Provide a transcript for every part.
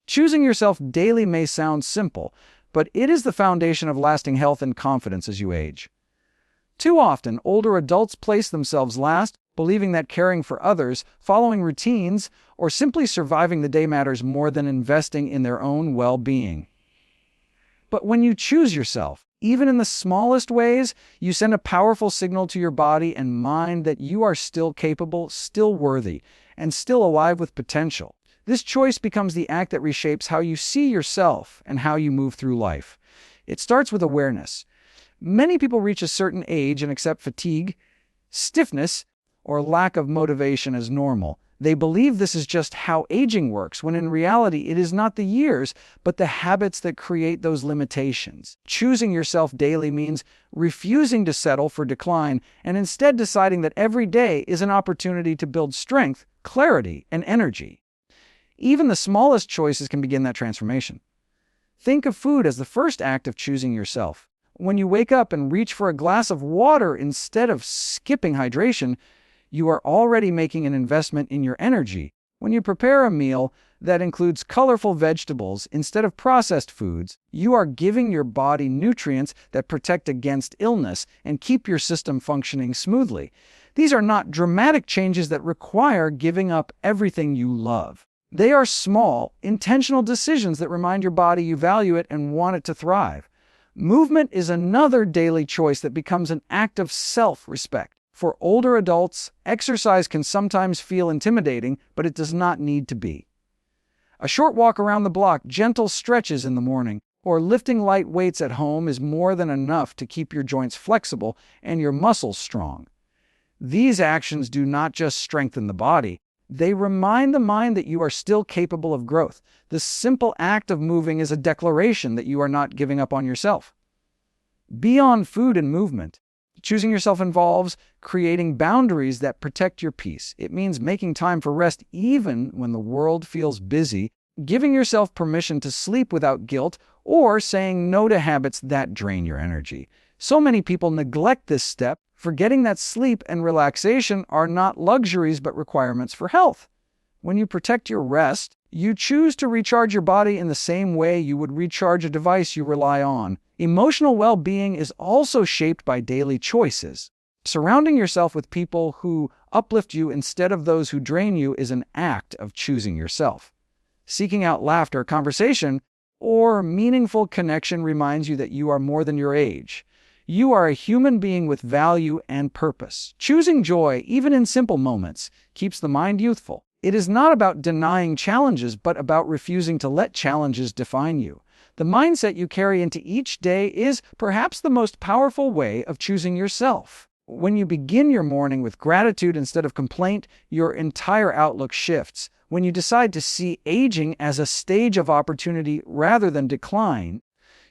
Choosing yourself daily may sound simple, but it is the foundation of lasting health and confidence as you age. Too often, older adults place themselves last, believing that caring for others, following routines, or simply surviving the day matters more than investing in their own well-being. But when you choose yourself, even in the smallest ways, you send a powerful signal to your body and mind that you are still capable, still worthy, and still alive with potential. This choice becomes the act that reshapes how you see yourself and how you move through life. It starts with awareness. Many people reach a certain age and accept fatigue, stiffness, or lack of motivation as normal. They believe this is just how aging works, when in reality it is not the years, but the habits that create those limitations. Choosing yourself daily means refusing to settle for decline and instead deciding that every day is an opportunity to build strength, clarity, and energy. Even the smallest choices can begin that transformation. Think of food as the first act of choosing yourself. When you wake up and reach for a glass of water instead of skipping hydration, you are already making an investment in your energy. When you prepare a meal that includes colorful vegetables instead of processed foods, you are giving your body nutrients that protect against illness and keep your system functioning smoothly. These are not dramatic changes that require giving up everything you love. They are small, intentional decisions that remind your body you value it and want it to thrive. Movement is another daily choice that becomes an act of self-respect. For older adults, exercise can sometimes feel intimidating, but it does not need to be. A short walk around the block, gentle stretches in the morning, or lifting light weights at home is more than enough to keep your joints flexible and your muscles strong. These actions do not just strengthen the body, they remind the mind that you are still capable of growth. The simple act of moving is a declaration that you are not giving up on yourself. Beyond food and movement, choosing yourself involves creating boundaries that protect your peace. It means making time for rest even when the world feels busy, giving yourself permission to sleep without guilt, or saying no to habits that drain your energy. So many people neglect this step, forgetting that sleep and relaxation are not luxuries but requirements for health. When you protect your rest, you choose to recharge your body in the same way you would recharge a device you rely on. Emotional well-being is also shaped by daily choices. Surrounding yourself with people who uplift you instead of those who drain you is an act of choosing yourself. Seeking out laughter, conversation, or meaningful connection reminds you that you are more than your age. You are a human being with value and purpose. Choosing joy, even in simple moments, keeps the mind youthful. It is not about denying challenges, but about refusing to let challenges define you. The mindset you carry into each day is perhaps the most powerful way of choosing yourself. When you begin your morning with gratitude instead of complaint, your entire outlook shifts. When you decide to see aging as a stage of opportunity rather than decline,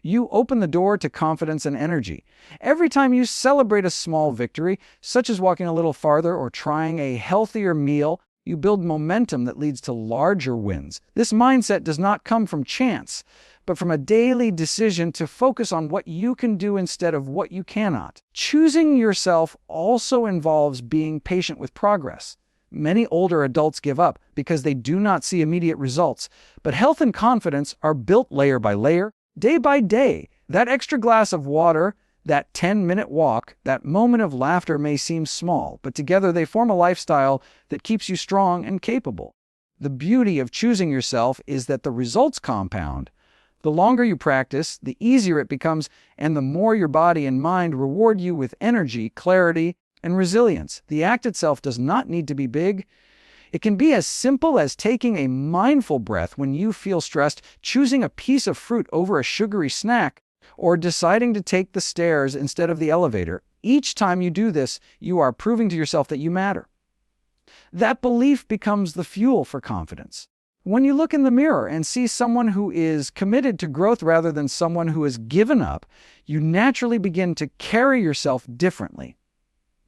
you open the door to confidence and energy. Every time you celebrate a small victory, such as walking a little farther or trying a healthier meal, you build momentum that leads to larger wins. This mindset does not come from chance, but from a daily decision to focus on what you can do instead of what you cannot. Choosing yourself also involves being patient with progress. Many older adults give up because they do not see immediate results, but health and confidence are built layer by layer, day by day. That extra glass of water, that 10-minute walk, that moment of laughter may seem small, but together they form a lifestyle that keeps you strong and capable. The beauty of choosing yourself is that the results compound. The longer you practice, the easier it becomes, and the more your body and mind reward you with energy, clarity, and resilience. The act itself does not need to be big. It can be as simple as taking a mindful breath when you feel stressed, choosing a piece of fruit over a sugary snack, or deciding to take the stairs instead of the elevator. Each time you do this, you are proving to yourself that you matter. That belief becomes the fuel for confidence. When you look in the mirror and see someone who is committed to growth rather than someone who has given up, you naturally begin to carry yourself differently.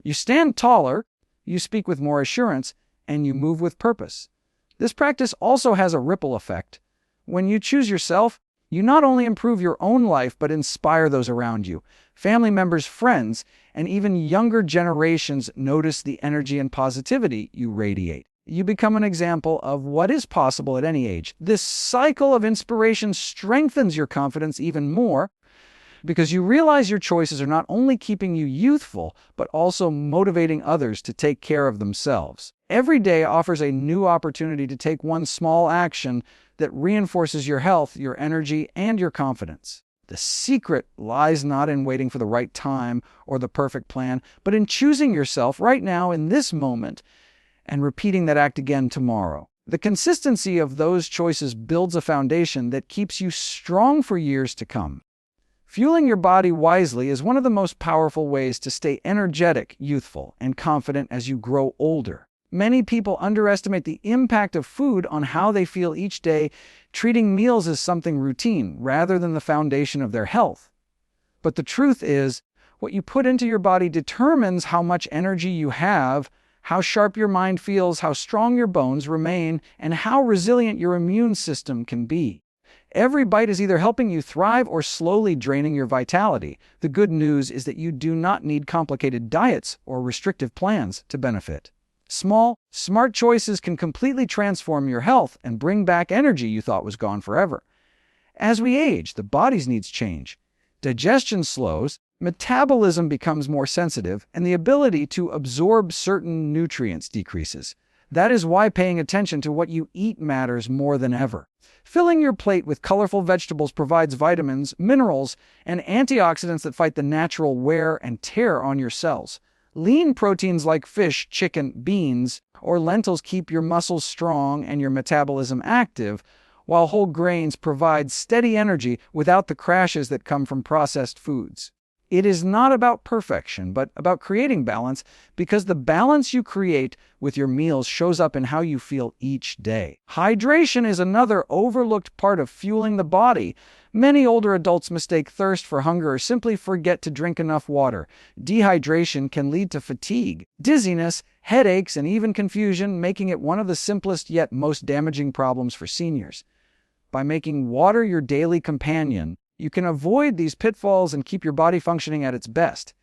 You stand taller, you speak with more assurance, and you move with purpose. This practice also has a ripple effect. When you choose yourself, you not only improve your own life, but inspire those around you. Family members, friends, and even younger generations notice the energy and positivity you radiate. you become an example of what is possible at any age. This cycle of inspiration strengthens your confidence even more because you realize your choices are not only keeping you youthful, but also motivating others to take care of themselves. Every day offers a new opportunity to take one small action that reinforces your health, your energy, and your confidence. The secret lies not in waiting for the right time or the perfect plan, but in choosing yourself right now in this moment and repeating that act again tomorrow. The consistency of those choices builds a foundation that keeps you strong for years to come. Fueling your body wisely is one of the most powerful ways to stay energetic, youthful, and confident as you grow older. Many people underestimate the impact of food on how they feel each day, treating meals as something routine rather than the foundation of their health. But the truth is, what you put into your body determines how much energy you have, how sharp your mind feels, how strong your bones remain, and how resilient your immune system can be. Every bite is either helping you thrive or slowly draining your vitality. The good news is that you do not need complicated diets or restrictive plans to benefit. Small, smart choices can completely transform your health and bring back energy you thought was gone forever. As we age, the body's needs change. Digestion slows, metabolism becomes more sensitive, and the ability to absorb certain nutrients decreases. That is why paying attention to what you eat matters more than ever. Filling your plate with colorful vegetables provides vitamins, minerals, and antioxidants that fight the natural wear and tear on your cells. Lean proteins like fish, chicken, beans, or lentils keep your muscles strong and your metabolism active, while whole grains provide steady energy without the crashes that come from processed foods. It is not about perfection, but about creating balance, because the balance you create with your meals shows up in how you feel each day. Hydration is another overlooked part of fueling the body. Many older adults mistake thirst for hunger or simply forget to drink enough water. Dehydration can lead to fatigue, dizziness, headaches, and even confusion, making it one of the simplest yet most damaging problems for seniors. By making water your daily companion, you can avoid these pitfalls and keep your body functioning at its best.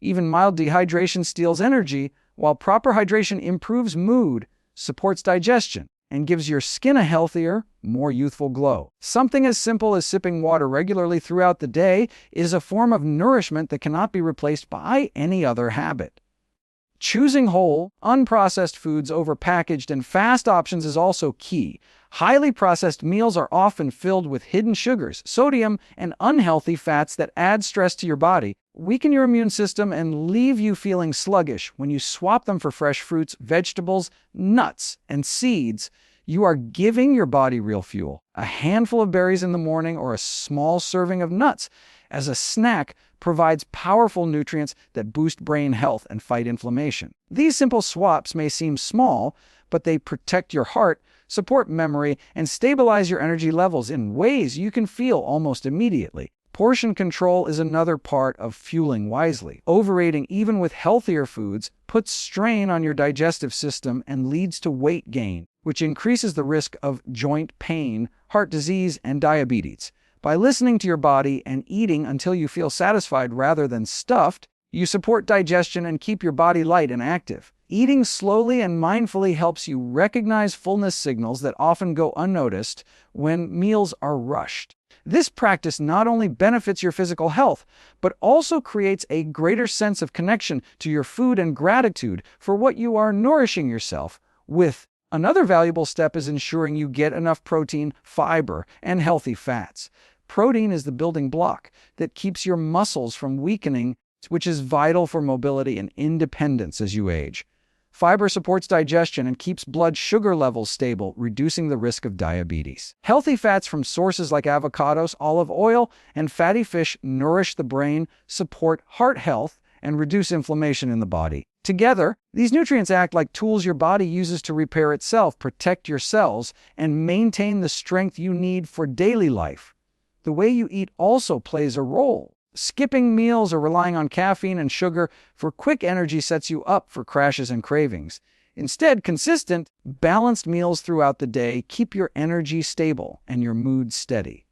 Even mild dehydration steals energy, while proper hydration improves mood, supports digestion, and gives your skin a healthier, more youthful glow. Something as simple as sipping water regularly throughout the day is a form of nourishment that cannot be replaced by any other habit. Choosing whole, unprocessed foods over packaged and fast options is also key. Highly processed meals are often filled with hidden sugars, sodium, and unhealthy fats that add stress to your body, weaken your immune system, and leave you feeling sluggish. When you swap them for fresh fruits, vegetables, nuts, and seeds, you are giving your body real fuel. A handful of berries in the morning or a small serving of nuts as a snack provides powerful nutrients that boost brain health and fight inflammation. These simple swaps may seem small, but they protect your heart, support memory, and stabilize your energy levels in ways you can feel almost immediately. Portion control is another part of fueling wisely. Overeating, even with healthier foods, puts strain on your digestive system and leads to weight gain, which increases the risk of joint pain, heart disease, and diabetes. By listening to your body and eating until you feel satisfied rather than stuffed, you support digestion and keep your body light and active. Eating slowly and mindfully helps you recognize fullness signals that often go unnoticed when meals are rushed. This practice not only benefits your physical health, but also creates a greater sense of connection to your food and gratitude for what you are nourishing yourself with. Another valuable step is ensuring you get enough protein, fiber, and healthy fats. Protein is the building block that keeps your muscles from weakening, which is vital for mobility and independence as you age. Fiber supports digestion and keeps blood sugar levels stable, reducing the risk of diabetes. Healthy fats from sources like avocados, olive oil, and fatty fish nourish the brain, support heart health, and reduce inflammation in the body. Together, these nutrients act like tools your body uses to repair itself, protect your cells, and maintain the strength you need for daily life. The way you eat also plays a role. Skipping meals or relying on caffeine and sugar for quick energy sets you up for crashes and cravings. Instead, consistent, balanced meals throughout the day keep your energy stable and your mood steady.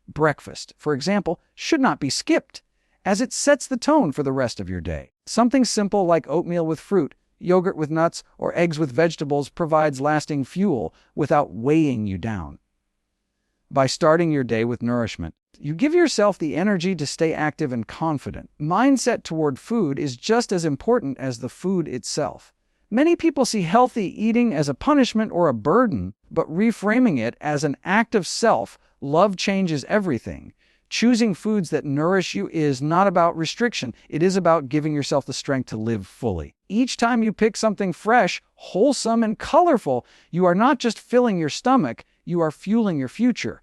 Breakfast, for example, should not be skipped, as it sets the tone for the rest of your day. Something simple like oatmeal with fruit, Yogurt with nuts or eggs with vegetables provides lasting fuel without weighing you down. By starting your day with nourishment, you give yourself the energy to stay active and confident. Mindset toward food is just as important as the food itself. Many people see healthy eating as a punishment or a burden, but reframing it as an act of self-love changes everything. Choosing foods that nourish you is not about restriction. It is about giving yourself the strength to live fully. Each time you pick something fresh, wholesome, and colorful, you are not just filling your stomach, you are fueling your future.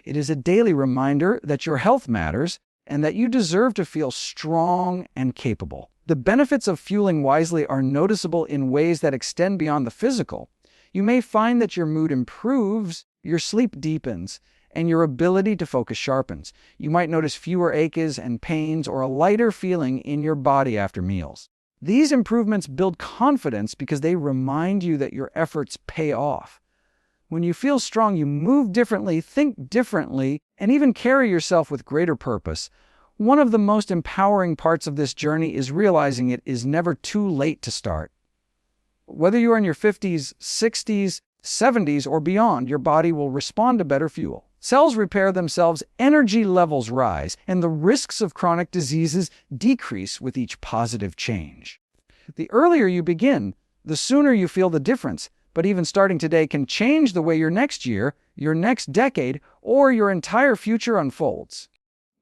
It is a daily reminder that your health matters and that you deserve to feel strong and capable. The benefits of fueling wisely are noticeable in ways that extend beyond the physical. You may find that your mood improves, your sleep deepens, and your ability to focus sharpens. You might notice fewer aches and pains or a lighter feeling in your body after meals. These improvements build confidence because they remind you that your efforts pay off. When you feel strong, you move differently, think differently, and even carry yourself with greater purpose. One of the most empowering parts of this journey is realizing it is never too late to start. Whether you are in your 50s, 60s, 70s, or beyond, your body will respond to better fuel. Cells repair themselves, energy levels rise, and the risks of chronic diseases decrease with each positive change. The earlier you begin, the sooner you feel the difference. But even starting today can change the way your next year, your next decade, or your entire future unfolds.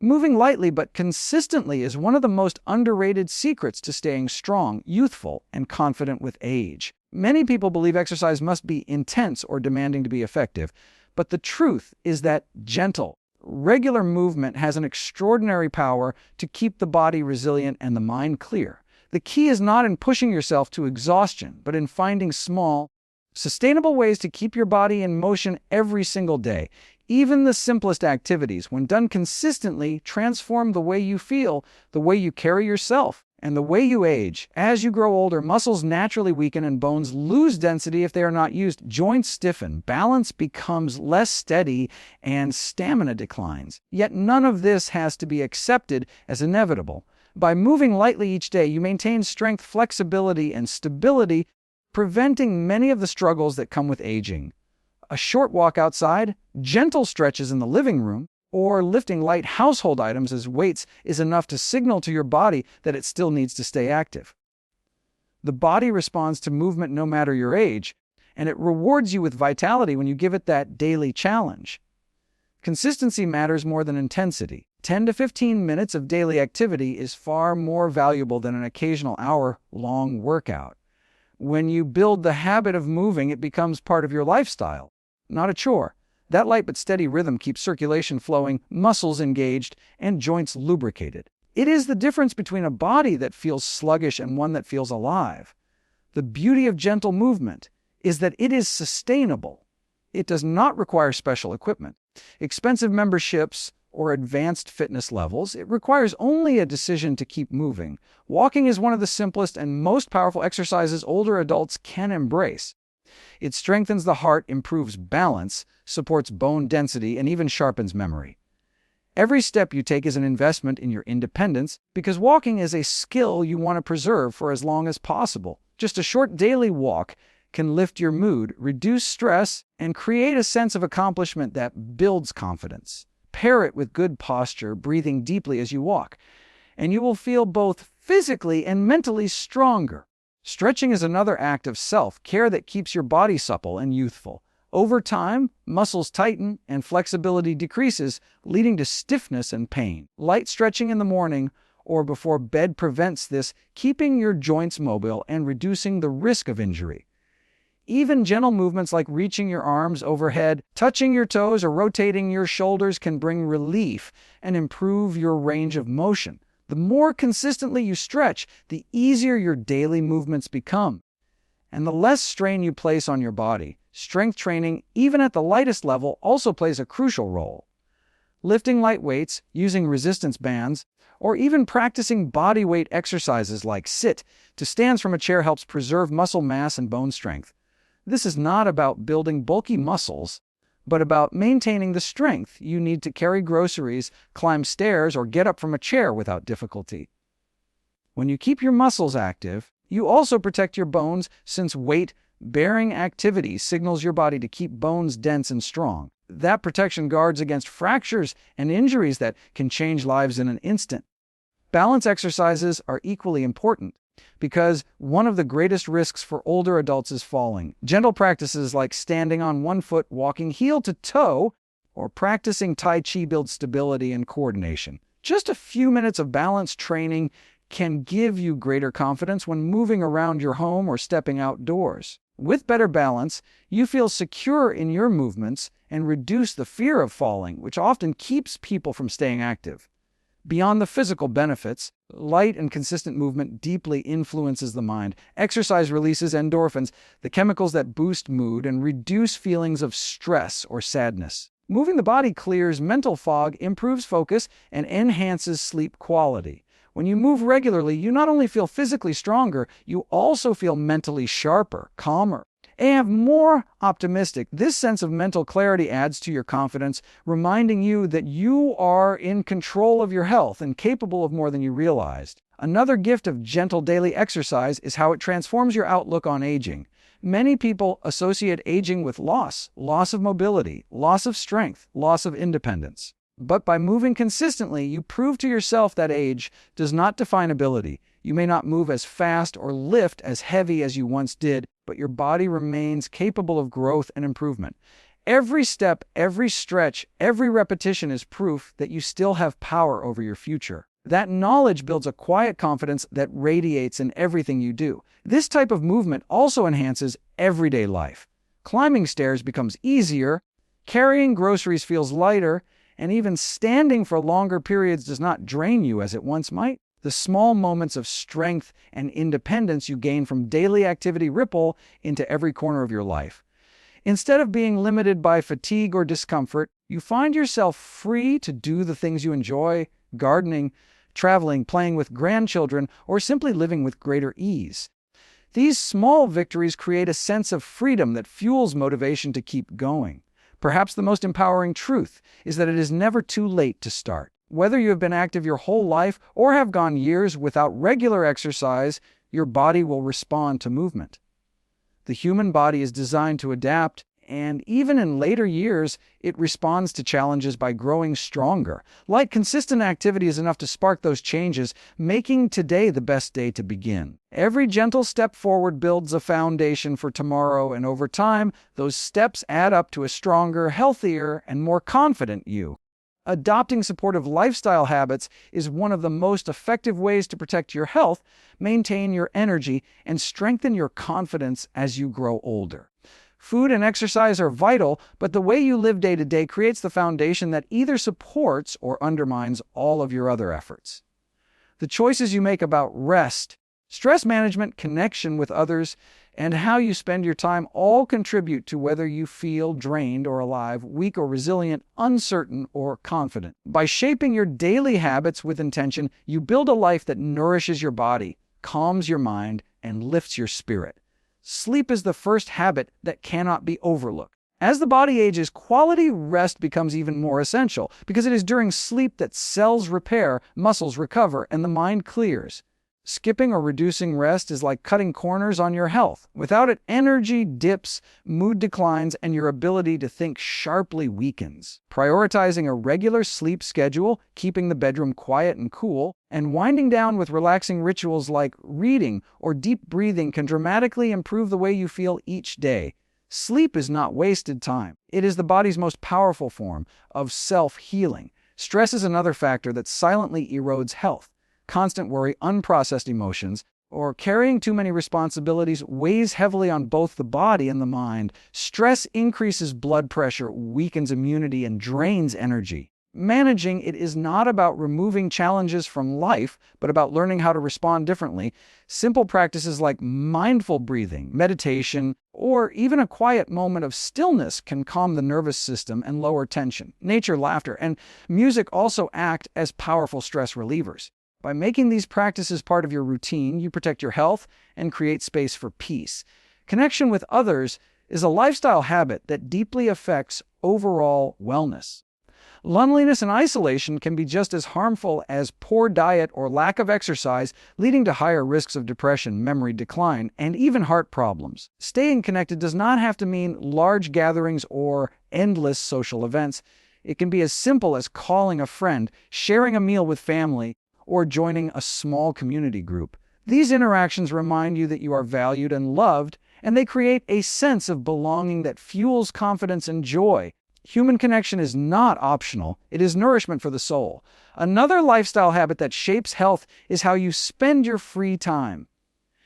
Moving lightly but consistently is one of the most underrated secrets to staying strong, youthful, and confident with age. Many people believe exercise must be intense or demanding to be effective, but the truth is that gentle, regular movement has an extraordinary power to keep the body resilient and the mind clear. The key is not in pushing yourself to exhaustion, but in finding small, sustainable ways to keep your body in motion every single day. Even the simplest activities, when done consistently, transform the way you feel, the way you carry yourself, and the way you age. As you grow older, muscles naturally weaken and bones lose density if they are not used. Joints stiffen, balance becomes less steady, and stamina declines. Yet none of this has to be accepted as inevitable. By moving lightly each day, you maintain strength, flexibility, and stability, preventing many of the struggles that come with aging. A short walk outside, gentle stretches in the living room, or lifting light household items as weights is enough to signal to your body that it still needs to stay active. The body responds to movement no matter your age, and it rewards you with vitality when you give it that daily challenge. Consistency matters more than intensity. 10 to 15 minutes of daily activity is far more valuable than an occasional hour-long workout. When you build the habit of moving, it becomes part of your lifestyle, not a chore. That light but steady rhythm keeps circulation flowing, muscles engaged, and joints lubricated. It is the difference between a body that feels sluggish and one that feels alive. The beauty of gentle movement is that it is sustainable. It does not require special equipment, expensive memberships, or advanced fitness levels. It requires only a decision to keep moving. Walking is one of the simplest and most powerful exercises older adults can embrace. It strengthens the heart, improves balance, supports bone density, and even sharpens memory. Every step you take is an investment in your independence because walking is a skill you want to preserve for as long as possible. Just a short daily walk can lift your mood, reduce stress, and create a sense of accomplishment that builds confidence. Pair it with good posture, breathing deeply as you walk, and you will feel both physically and mentally stronger. Stretching is another act of self-care that keeps your body supple and youthful. Over time, muscles tighten and flexibility decreases, leading to stiffness and pain. Light stretching in the morning or before bed prevents this, keeping your joints mobile and reducing the risk of injury. Even gentle movements like reaching your arms overhead, touching your toes, or rotating your shoulders can bring relief and improve your range of motion. The more consistently you stretch, the easier your daily movements become, and the less strain you place on your body. Strength training, even at the lightest level, also plays a crucial role. Lifting light weights, using resistance bands, or even practicing body weight exercises like sit to stands from a chair helps preserve muscle mass and bone strength. This is not about building bulky muscles, but about maintaining the strength you need to carry groceries, climb stairs, or get up from a chair without difficulty. When you keep your muscles active, You also protect your bones since weight-bearing activity signals your body to keep bones dense and strong. That protection guards against fractures and injuries that can change lives in an instant. Balance exercises are equally important because one of the greatest risks for older adults is falling. Gentle practices like standing on one foot, walking heel to toe, or practicing Tai Chi build stability and coordination. Just a few minutes of balance training can give you greater confidence when moving around your home or stepping outdoors. With better balance, you feel secure in your movements and reduce the fear of falling, which often keeps people from staying active. Beyond the physical benefits, light and consistent movement deeply influences the mind. Exercise releases endorphins, the chemicals that boost mood and reduce feelings of stress or sadness. Moving the body clears mental fog, improves focus, and enhances sleep quality. When you move regularly, you not only feel physically stronger, you also feel mentally sharper, calmer, and more optimistic. This sense of mental clarity adds to your confidence, reminding you that you are in control of your health and capable of more than you realized. Another gift of gentle daily exercise is how it transforms your outlook on aging. Many people associate aging with loss of mobility, loss of strength, loss of independence. But by moving consistently, you prove to yourself that age does not define ability. You may not move as fast or lift as heavy as you once did, but your body remains capable of growth and improvement. Every step, every stretch, every repetition is proof that you still have power over your future. That knowledge builds a quiet confidence that radiates in everything you do. This type of movement also enhances everyday life. Climbing stairs becomes easier, carrying groceries feels lighter, and even standing for longer periods does not drain you as it once might. The small moments of strength and independence you gain from daily activity ripple into every corner of your life. Instead of being limited by fatigue or discomfort, you find yourself free to do the things you enjoy: gardening, traveling, playing with grandchildren, or simply living with greater ease. These small victories create a sense of freedom that fuels motivation to keep going. Perhaps the most empowering truth is that it is never too late to start. Whether you have been active your whole life or have gone years without regular exercise, your body will respond to movement. The human body is designed to adapt, and even in later years, it responds to challenges by growing stronger. Light, consistent activity is enough to spark those changes, making today the best day to begin. Every gentle step forward builds a foundation for tomorrow, and over time, those steps add up to a stronger, healthier, and more confident you. Adopting supportive lifestyle habits is one of the most effective ways to protect your health, maintain your energy, and strengthen your confidence as you grow older. Food and exercise are vital, but the way you live day to day creates the foundation that either supports or undermines all of your other efforts. The choices you make about rest, stress management, connection with others, and how you spend your time all contribute to whether you feel drained or alive, weak or resilient, uncertain or confident. By shaping your daily habits with intention, you build a life that nourishes your body, calms your mind, and lifts your spirit. Sleep is the first habit that cannot be overlooked. As the body ages, quality rest becomes even more essential because it is during sleep that cells repair, muscles recover, and the mind clears. Skipping or reducing rest is like cutting corners on your health. Without it, energy dips, mood declines, and your ability to think sharply weakens. Prioritizing a regular sleep schedule, keeping the bedroom quiet and cool, and winding down with relaxing rituals like reading or deep breathing can dramatically improve the way you feel each day. Sleep is not wasted time. It is the body's most powerful form of self-healing. Stress is another factor that silently erodes health. Constant worry, unprocessed emotions, or carrying too many responsibilities weighs heavily on both the body and the mind. Stress increases blood pressure, weakens immunity, and drains energy. Managing it is not about removing challenges from life, but about learning how to respond differently. Simple practices like mindful breathing, meditation, or even a quiet moment of stillness can calm the nervous system and lower tension. Nature, laughter, and music also act as powerful stress relievers. By making these practices part of your routine, you protect your health and create space for peace. Connection with others is a lifestyle habit that deeply affects overall wellness. Loneliness and isolation can be just as harmful as poor diet or lack of exercise, leading to higher risks of depression, memory decline, and even heart problems. Staying connected does not have to mean large gatherings or endless social events. It can be as simple as calling a friend, sharing a meal with family, or joining a small community group. These interactions remind you that you are valued and loved, and they create a sense of belonging that fuels confidence and joy. Human connection is not optional, it is nourishment for the soul. Another lifestyle habit that shapes health is how you spend your free time.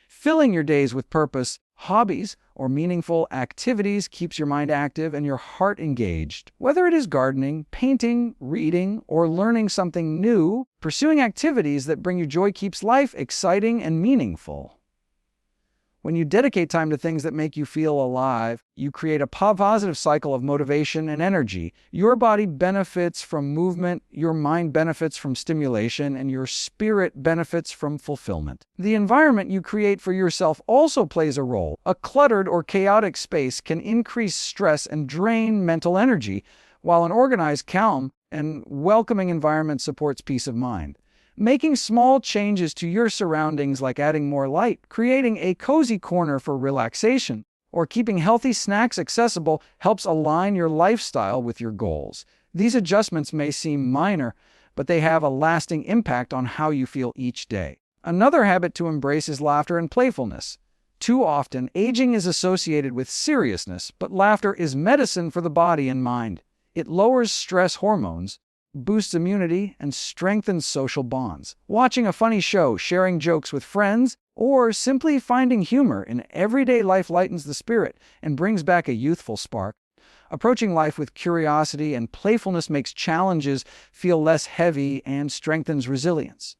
Filling your days with purpose, hobbies, or meaningful activities keeps your mind active and your heart engaged. Whether it is gardening, painting, reading, or learning something new, pursuing activities that bring you joy keeps life exciting and meaningful. When you dedicate time to things that make you feel alive, you create a positive cycle of motivation and energy. Your body benefits from movement, your mind benefits from stimulation, and your spirit benefits from fulfillment. The environment you create for yourself also plays a role. A cluttered or chaotic space can increase stress and drain mental energy, while an organized, calm, and welcoming environment supports peace of mind. Making small changes to your surroundings, like adding more light, creating a cozy corner for relaxation, or keeping healthy snacks accessible, helps align your lifestyle with your goals. These adjustments may seem minor, but they have a lasting impact on how you feel each day. Another habit to embrace is laughter and playfulness. Too often, aging is associated with seriousness, but laughter is medicine for the body and mind. It lowers stress hormones, boosts immunity, and strengthens social bonds. Watching a funny show, sharing jokes with friends, or simply finding humor in everyday life lightens the spirit and brings back a youthful spark. Approaching life with curiosity and playfulness makes challenges feel less heavy and strengthens resilience.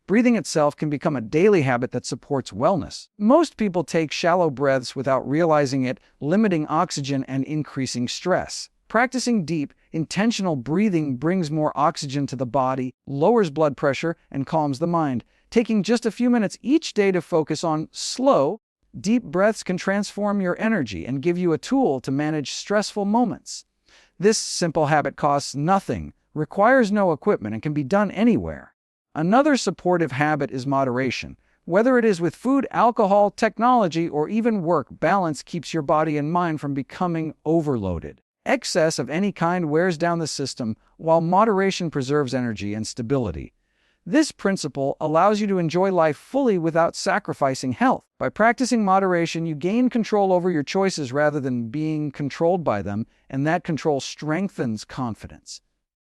Breathing itself can become a daily habit that supports wellness. Most people take shallow breaths without realizing it, limiting oxygen and increasing stress. Practicing deep, intentional breathing brings more oxygen to the body, lowers blood pressure, and calms the mind. Taking just a few minutes each day to focus on slow, deep breaths can transform your energy and give you a tool to manage stressful moments. This simple habit costs nothing, requires no equipment, and can be done anywhere. Another supportive habit is moderation. Whether it is with food, alcohol, technology, or even work, balance keeps your body and mind from becoming overloaded. Excess of any kind wears down the system, while moderation preserves energy and stability. This principle allows you to enjoy life fully without sacrificing health. By practicing moderation, you gain control over your choices rather than being controlled by them, and that control strengthens confidence.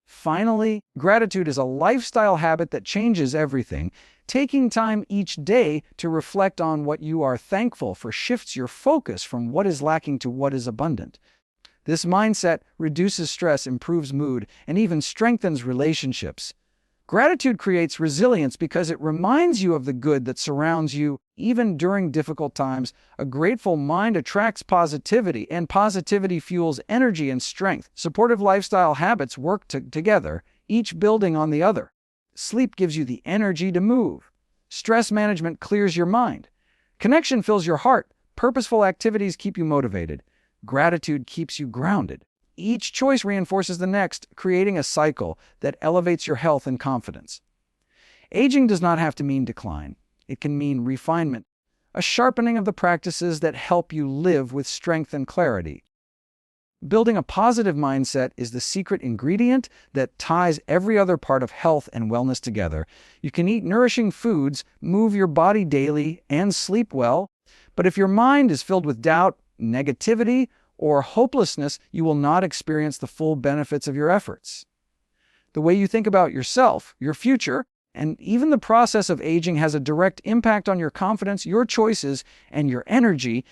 Finally, gratitude is a lifestyle habit that changes everything. Taking time each day to reflect on what you are thankful for shifts your focus from what is lacking to what is abundant. This mindset reduces stress, improves mood, and even strengthens relationships. Gratitude creates resilience because it reminds you of the good that surrounds you, even during difficult times. A grateful mind attracts positivity, and positivity fuels energy and strength. Supportive lifestyle habits work together, each building on the other. Sleep gives you the energy to move. Stress management clears your mind. Connection fills your heart. Purposeful activities keep you motivated. Gratitude keeps you grounded. Each choice reinforces the next, creating a cycle that elevates your health and confidence. Aging does not have to mean decline. It can mean refinement, a sharpening of the practices that help you live with strength and clarity. Building a positive mindset is the secret ingredient that ties every other part of health and wellness together. You can eat nourishing foods, move your body daily, and sleep well, but if your mind is filled with doubt, negativity, or hopelessness, you will not experience the full benefits of your efforts. The way you think about yourself, your future, and even the process of aging has a direct impact on your confidence, your choices, and your energy.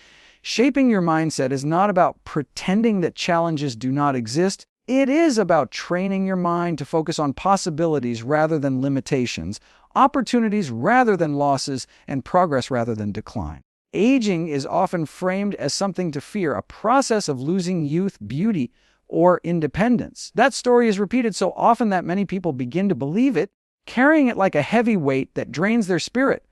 Shaping your mindset is not about pretending that challenges do not exist. It is about training your mind to focus on possibilities rather than limitations, opportunities rather than losses, and progress rather than decline. Aging is often framed as something to fear, a process of losing youth, beauty, or independence. That story is repeated so often that many people begin to believe it, carrying it like a heavy weight that drains their spirit.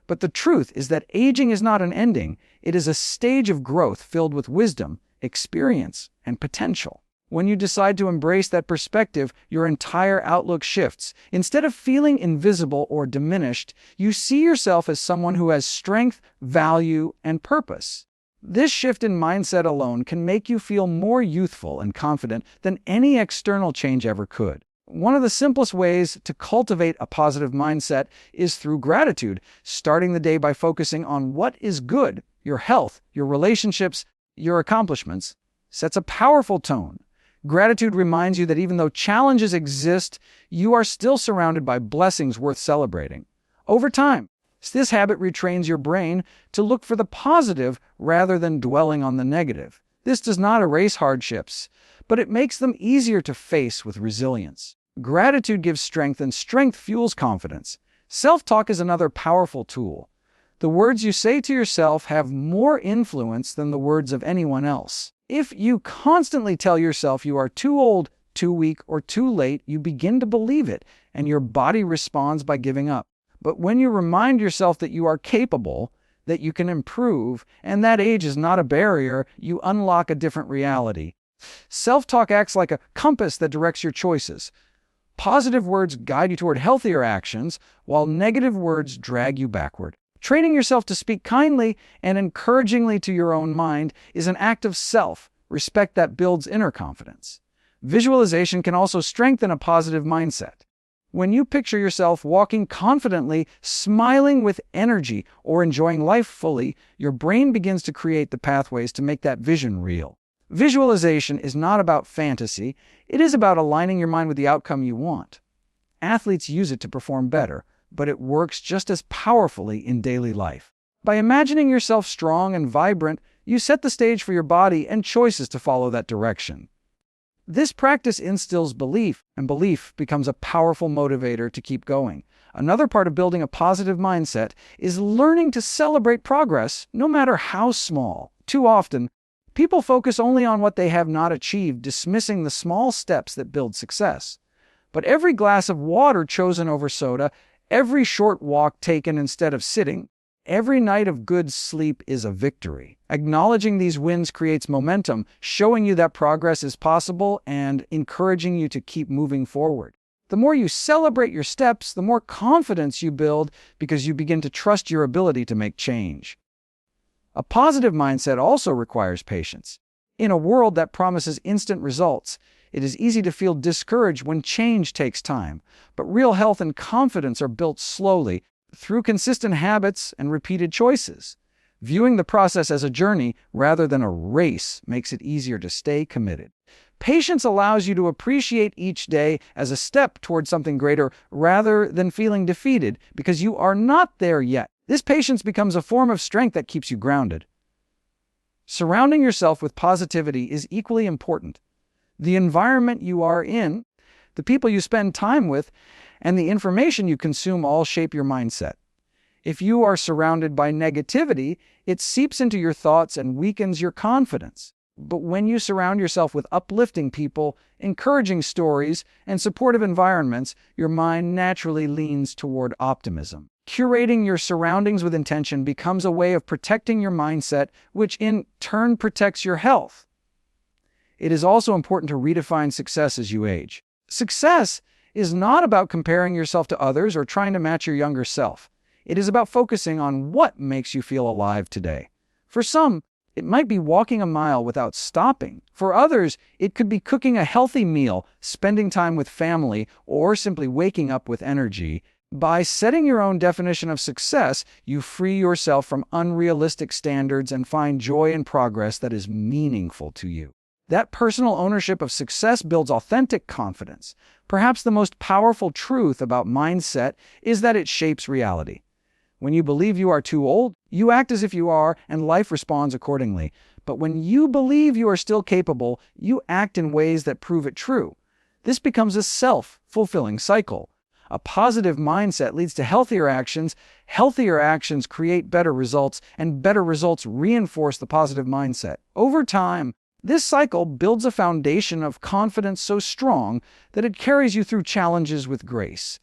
But the truth is that aging is not an ending. It is a stage of growth filled with wisdom, experience, and potential. When you decide to embrace that perspective, your entire outlook shifts. Instead of feeling invisible or diminished, you see yourself as someone who has strength, value, and purpose. This shift in mindset alone can make you feel more youthful and confident than any external change ever could. One of the simplest ways to cultivate a positive mindset is through gratitude, starting the day by focusing on what is good. Your health, your relationships, your accomplishments sets a powerful tone. Gratitude reminds you that even though challenges exist, you are still surrounded by blessings worth celebrating. Over time, this habit retrains your brain to look for the positive rather than dwelling on the negative. This does not erase hardships, but it makes them easier to face with resilience. Gratitude gives strength, and strength fuels confidence. Self-talk is another powerful tool. The words you say to yourself have more influence than the words of anyone else. If you constantly tell yourself you are too old, too weak, or too late, you begin to believe it, and your body responds by giving up. But when you remind yourself that you are capable, that you can improve, and that age is not a barrier, you unlock a different reality. Self-talk acts like a compass that directs your choices. Positive words guide you toward healthier actions, while negative words drag you backward. Training yourself to speak kindly and encouragingly to your own mind is an act of self-respect that builds inner confidence. Visualization can also strengthen a positive mindset. When you picture yourself walking confidently, smiling with energy, or enjoying life fully, your brain begins to create the pathways to make that vision real. Visualization is not about fantasy, it is about aligning your mind with the outcome you want. Athletes use it to perform better, but it works just as powerfully in daily life. By imagining yourself strong and vibrant, you set the stage for your body and choices to follow that direction. This practice instills belief, and belief becomes a powerful motivator to keep going. Another part of building a positive mindset is learning to celebrate progress, no matter how small. Too often, people focus only on what they have not achieved, dismissing the small steps that build success. But every glass of water chosen over soda, every short walk taken instead of sitting, every night of good sleep is a victory. Acknowledging these wins creates momentum, showing you that progress is possible and encouraging you to keep moving forward. The more you celebrate your steps, the more confidence you build because you begin to trust your ability to make change. A positive mindset also requires patience. In a world that promises instant results, it is easy to feel discouraged when change takes time, but real health and confidence are built slowly through consistent habits and repeated choices. Viewing the process as a journey rather than a race makes it easier to stay committed. Patience allows you to appreciate each day as a step toward something greater rather than feeling defeated because you are not there yet. This patience becomes a form of strength that keeps you grounded. Surrounding yourself with positivity is equally important. The environment you are in, the people you spend time with, and the information you consume all shape your mindset. If you are surrounded by negativity, it seeps into your thoughts and weakens your confidence. But when you surround yourself with uplifting people, encouraging stories, and supportive environments, your mind naturally leans toward optimism. Curating your surroundings with intention becomes a way of protecting your mindset, which in turn protects your health. It is also important to redefine success as you age. Success is not about comparing yourself to others or trying to match your younger self. It is about focusing on what makes you feel alive today. For some, it might be walking a mile without stopping. For others, it could be cooking a healthy meal, spending time with family, or simply waking up with energy. By setting your own definition of success, you free yourself from unrealistic standards and find joy in progress that is meaningful to you. That personal ownership of success builds authentic confidence. Perhaps the most powerful truth about mindset is that it shapes reality. When you believe you are too old, you act as if you are, and life responds accordingly. But when you believe you are still capable, you act in ways that prove it true. This becomes a self-fulfilling cycle. A positive mindset leads to healthier actions create better results, and better results reinforce the positive mindset. Over time, this cycle builds a foundation of confidence so strong that it carries you through challenges with grace.